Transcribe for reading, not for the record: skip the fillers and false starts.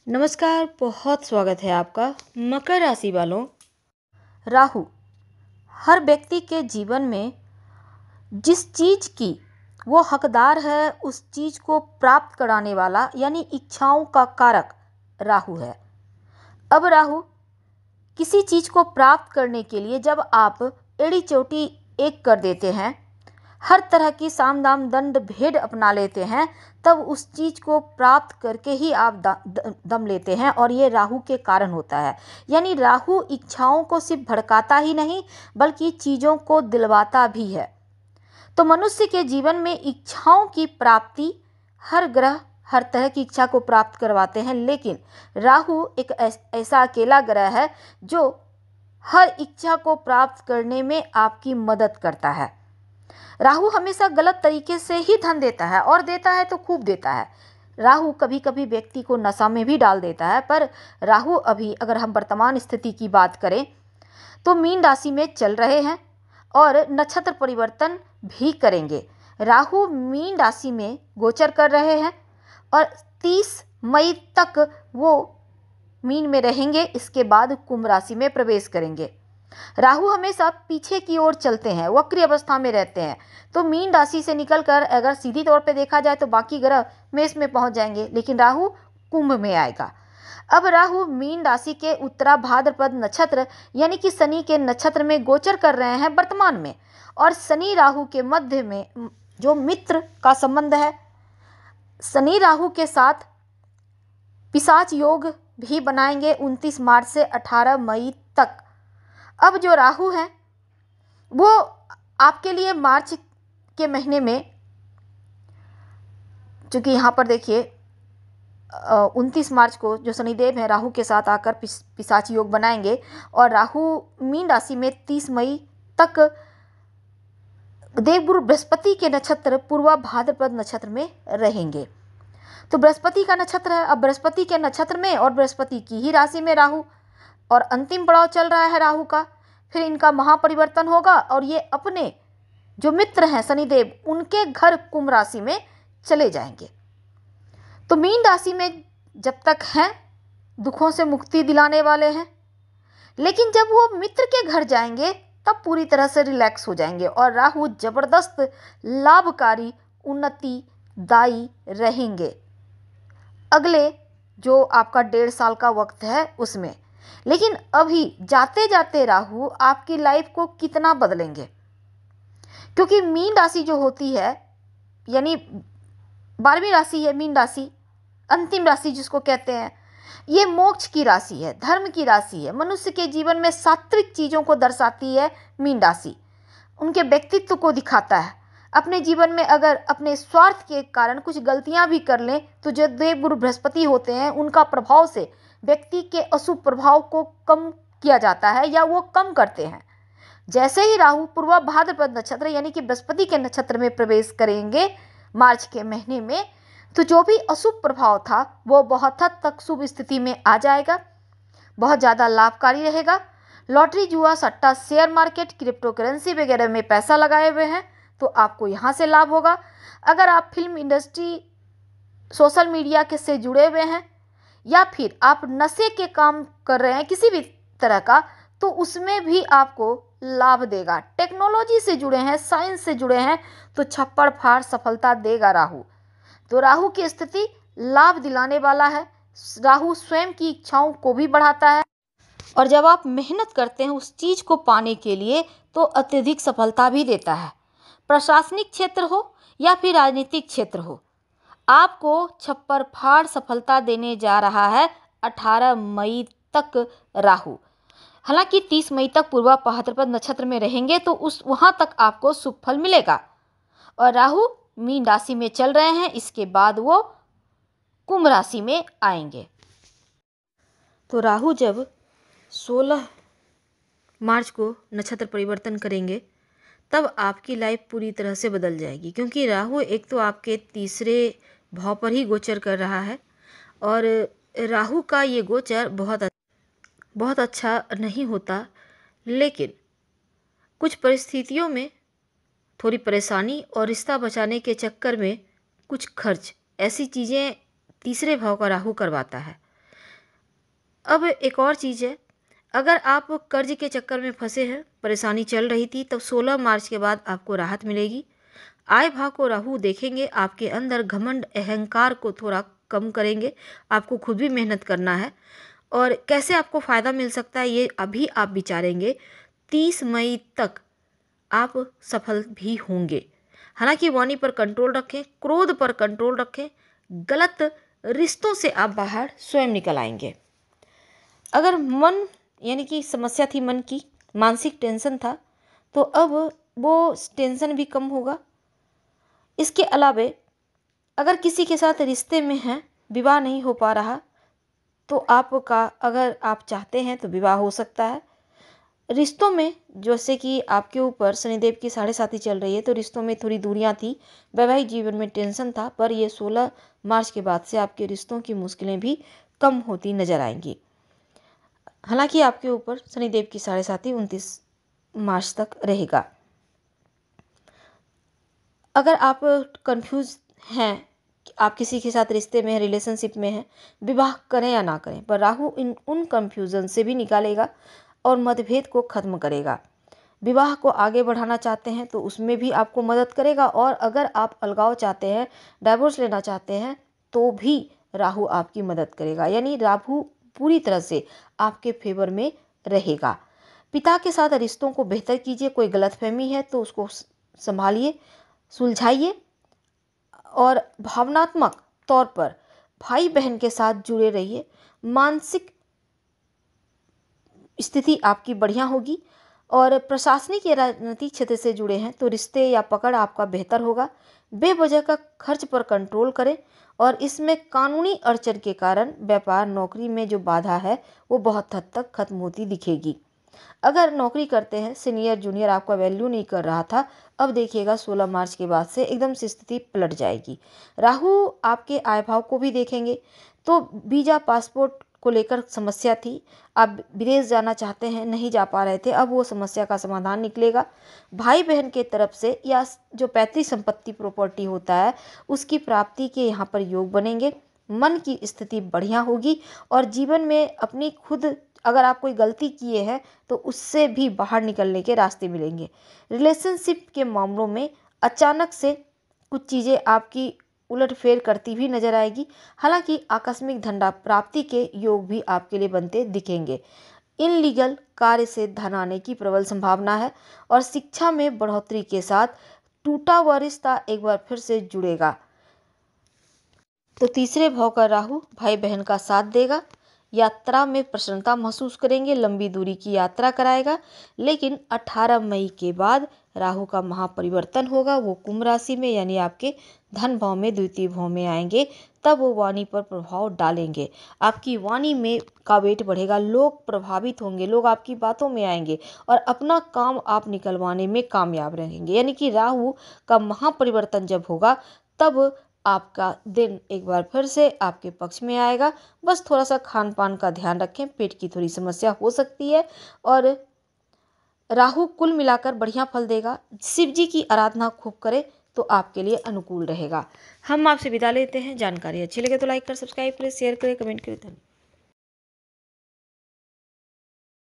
नमस्कार, बहुत स्वागत है आपका। मकर राशि वालों, राहु हर व्यक्ति के जीवन में जिस चीज की वो हकदार है उस चीज को प्राप्त कराने वाला यानी इच्छाओं का कारक राहु है। अब राहु किसी चीज को प्राप्त करने के लिए जब आप एड़ी चोटी एक कर देते हैं, हर तरह की साम दाम दंड भेद अपना लेते हैं, तब उस चीज को प्राप्त करके ही आप दम लेते हैं और ये राहु के कारण होता है। यानी राहु इच्छाओं को सिर्फ भड़काता ही नहीं बल्कि चीजों को दिलवाता भी है। तो मनुष्य के जीवन में इच्छाओं की प्राप्ति हर ग्रह हर तरह की इच्छा को प्राप्त करवाते हैं, लेकिन राहु एक ऐसा अकेला ग्रह है जो हर इच्छा को प्राप्त करने में आपकी मदद करता है। राहु हमेशा गलत तरीके से ही धन देता है और देता है तो खूब देता है। राहु कभी कभी व्यक्ति को नशा में भी डाल देता है, पर राहु अभी अगर हम वर्तमान स्थिति की बात करें तो मीन राशि में चल रहे हैं और नक्षत्र परिवर्तन भी करेंगे। राहु मीन राशि में गोचर कर रहे हैं और 30 मई तक वो मीन में रहेंगे, इसके बाद कुंभ राशि में प्रवेश करेंगे। राहु हमेशा पीछे की ओर चलते हैं, वक्री अवस्था में रहते हैं, तो मीन राशि से निकलकर अगर सीधी तौर पे देखा जाए तो बाकी ग्रह मेष में पहुंच जाएंगे, लेकिन राहु कुंभ में आएगा। अब राहु मीन राशि के उत्तरा भाद्रपद नक्षत्र यानी कि शनि के नक्षत्र में गोचर कर रहे हैं वर्तमान में, और शनि राहु के मध्य में जो मित्र का संबंध है, शनि राहु के साथ पिशाच योग भी बनाएंगे 29 मार्च से 18 मई तक। अब जो राहु है वो आपके लिए मार्च के महीने में, चूंकि यहाँ पर देखिए 29 मार्च को जो शनिदेव हैं राहु के साथ आकर पिशाच योग बनाएंगे और राहु मीन राशि में 30 मई तक देवगुरु बृहस्पति के नक्षत्र पूर्वा भाद्रपद नक्षत्र में रहेंगे। तो बृहस्पति का नक्षत्र है, अब बृहस्पति के नक्षत्र में और बृहस्पति की ही राशि में राहु, और अंतिम पड़ाव चल रहा है राहु का। फिर इनका महापरिवर्तन होगा और ये अपने जो मित्र हैं शनिदेव उनके घर कुंभ राशि में चले जाएंगे। तो मीन राशि में जब तक हैं दुखों से मुक्ति दिलाने वाले हैं, लेकिन जब वो मित्र के घर जाएंगे तब पूरी तरह से रिलैक्स हो जाएंगे और राहु जबरदस्त लाभकारी उन्नतिदायी रहेंगे अगले जो आपका 1.5 साल का वक्त है उसमें। लेकिन अभी जाते जाते राहु आपकी लाइफ को कितना बदलेंगे, क्योंकि मीन राशि जो होती है यानी 12वीं राशि है मीन राशि, अंतिम राशि जिसको कहते हैं, ये मोक्ष की राशि है, धर्म की राशि है, मनुष्य के जीवन में सात्विक चीज़ों को दर्शाती है मीन राशि, उनके व्यक्तित्व को दिखाता है। अपने जीवन में अगर अपने स्वार्थ के कारण कुछ गलतियां भी कर लें तो जो देवगुरु बृहस्पति होते हैं उनका प्रभाव से व्यक्ति के अशुभ प्रभाव को कम किया जाता है या वो कम करते हैं। जैसे ही राहु पूर्वा भाद्रपद नक्षत्र यानी कि बृहस्पति के नक्षत्र में प्रवेश करेंगे मार्च के महीने में, तो जो भी अशुभ प्रभाव था वो बहुत हद तक शुभ स्थिति में आ जाएगा, बहुत ज़्यादा लाभकारी रहेगा। लॉटरी, जुआ, सट्टा, शेयर मार्केट, क्रिप्टो करेंसी वगैरह में पैसा लगाए हुए हैं तो आपको यहाँ से लाभ होगा। अगर आप फिल्म इंडस्ट्री, सोशल मीडिया के से जुड़े हुए हैं या फिर आप नशे के काम कर रहे हैं किसी भी तरह का, तो उसमें भी आपको लाभ देगा। टेक्नोलॉजी से जुड़े हैं, साइंस से जुड़े हैं तो छप्पड़ फाड़ सफलता देगा राहु। तो राहु की स्थिति लाभ दिलाने वाला है। राहु स्वयं की इच्छाओं को भी बढ़ाता है और जब आप मेहनत करते हैं उस चीज़ को पाने के लिए तो अत्यधिक सफलता भी देता है। प्रशासनिक क्षेत्र हो या फिर राजनीतिक क्षेत्र हो, आपको छप्पर फाड़ सफलता देने जा रहा है 18 मई तक राहु। हालांकि 30 मई तक पूर्वा भाद्रपद नक्षत्र में रहेंगे तो उस वहां तक आपको शुभ फल मिलेगा। और राहु मीन राशि में चल रहे हैं, इसके बाद वो कुंभ राशि में आएंगे। तो राहु जब 16 मार्च को नक्षत्र परिवर्तन करेंगे तब आपकी लाइफ पूरी तरह से बदल जाएगी, क्योंकि राहु एक तो आपके तीसरे भाव पर ही गोचर कर रहा है और राहु का ये गोचर बहुत अच्छा नहीं होता, लेकिन कुछ परिस्थितियों में थोड़ी परेशानी और रिश्ता बचाने के चक्कर में कुछ खर्च, ऐसी चीज़ें तीसरे भाव का राहु करवाता है। अब एक और चीज़ है, अगर आप कर्ज के चक्कर में फंसे हैं, परेशानी चल रही थी, तब 16 मार्च के बाद आपको राहत मिलेगी। आय भाव को राहु देखेंगे, आपके अंदर घमंड अहंकार को थोड़ा कम करेंगे। आपको खुद भी मेहनत करना है और कैसे आपको फ़ायदा मिल सकता है ये अभी आप विचारेंगे। 30 मई तक आप सफल भी होंगे। हालांकि वाणी पर कंट्रोल रखें, क्रोध पर कंट्रोल रखें, गलत रिश्तों से आप बाहर स्वयं निकल आएंगे। अगर मन यानी कि समस्या थी, मन की मानसिक टेंशन था, तो अब वो टेंशन भी कम होगा। इसके अलावे अगर किसी के साथ रिश्ते में हैं, विवाह नहीं हो पा रहा, तो आपका अगर आप चाहते हैं तो विवाह हो सकता है। रिश्तों में जैसे कि आपके ऊपर शनिदेव की 7.5 चल रही है, तो रिश्तों में थोड़ी दूरियां थी, वैवाहिक जीवन में टेंशन था, पर ये 16 मार्च के बाद से आपके रिश्तों की मुश्किलें भी कम होती नजर आएंगी। हालांकि आपके ऊपर शनिदेव की 7.5 29 मार्च तक रहेगा। अगर आप कंफ्यूज हैं कि आप किसी के साथ रिश्ते में हैं, रिलेशनशिप में हैं, विवाह करें या ना करें, पर राहु उन कंफ्यूजन से भी निकालेगा और मतभेद को खत्म करेगा। विवाह को आगे बढ़ाना चाहते हैं तो उसमें भी आपको मदद करेगा, और अगर आप अलगाव चाहते हैं, डाइवोर्स लेना चाहते हैं, तो भी राहु आपकी मदद करेगा। यानी राहु पूरी तरह से आपके फेवर में रहेगा। पिता के साथ रिश्तों को बेहतर कीजिए। कोई गलतफहमी है तो उसको संभालिए, सुलझाइए, और भावनात्मक तौर पर भाई बहन के साथ जुड़े रहिए। मानसिक स्थिति आपकी बढ़िया होगी। और प्रशासनिक या राजनीतिक क्षेत्र से जुड़े हैं तो रिश्ते या पकड़ आपका बेहतर होगा। बेवजह का खर्च पर कंट्रोल करें, और इसमें कानूनी अड़चन के कारण व्यापार नौकरी में जो बाधा है वो बहुत हद तक खत्म होती दिखेगी। अगर नौकरी करते हैं, सीनियर जूनियर आपका वैल्यू नहीं कर रहा था, अब देखिएगा 16 मार्च के बाद से एकदम से स्थिति पलट जाएगी। राहु आपके आय भाव को भी देखेंगे, तो वीजा पासपोर्ट को लेकर समस्या थी, आप विदेश जाना चाहते हैं, नहीं जा पा रहे थे, अब वो समस्या का समाधान निकलेगा। भाई बहन के तरफ से या जो पैतृक संपत्ति प्रॉपर्टी होता है उसकी प्राप्ति के यहाँ पर योग बनेंगे। मन की स्थिति बढ़िया होगी, और जीवन में अपनी खुद अगर आप कोई गलती किए हैं तो उससे भी बाहर निकलने के रास्ते मिलेंगे। रिलेशनशिप के मामलों में अचानक से कुछ चीज़ें आपकी उलटफेर करती हुई नजर आएगी। हालांकि आकस्मिक धन प्राप्ति के योग भी आपके लिए बनते दिखेंगे। इनलीगल कार्य से धन आने की प्रबल संभावना है, और शिक्षा में बढ़ोतरी के साथ टूटा हुआ रिश्ता एक बार फिर से जुड़ेगा। तो तीसरे भाव का राहु भाई बहन का साथ देगा। यात्रा में प्रसन्नता महसूस करेंगे, लंबी दूरी की यात्रा कराएगा। लेकिन 18 मई के बाद राहु का महापरिवर्तन होगा, वो कुंभ राशि में यानी आपके धन भाव में, द्वितीय भाव में आएंगे। तब वो वाणी पर प्रभाव डालेंगे, आपकी वाणी में का वेट बढ़ेगा, लोग प्रभावित होंगे, लोग आपकी बातों में आएंगे और अपना काम आप निकलवाने में कामयाब रहेंगे। यानी कि राहु का महापरिवर्तन जब होगा तब आपका दिन एक बार फिर से आपके पक्ष में आएगा। बस थोड़ा सा खान पान का ध्यान रखें, पेट की थोड़ी समस्या हो सकती है। और राहु कुल मिलाकर बढ़िया फल देगा। शिव जी की आराधना खूब करें तो आपके लिए अनुकूल रहेगा। हम आपसे विदा लेते हैं। जानकारी अच्छी लगे तो लाइक कर, सब्सक्राइब करें, शेयर करें, कमेंट करें। धन्यवाद।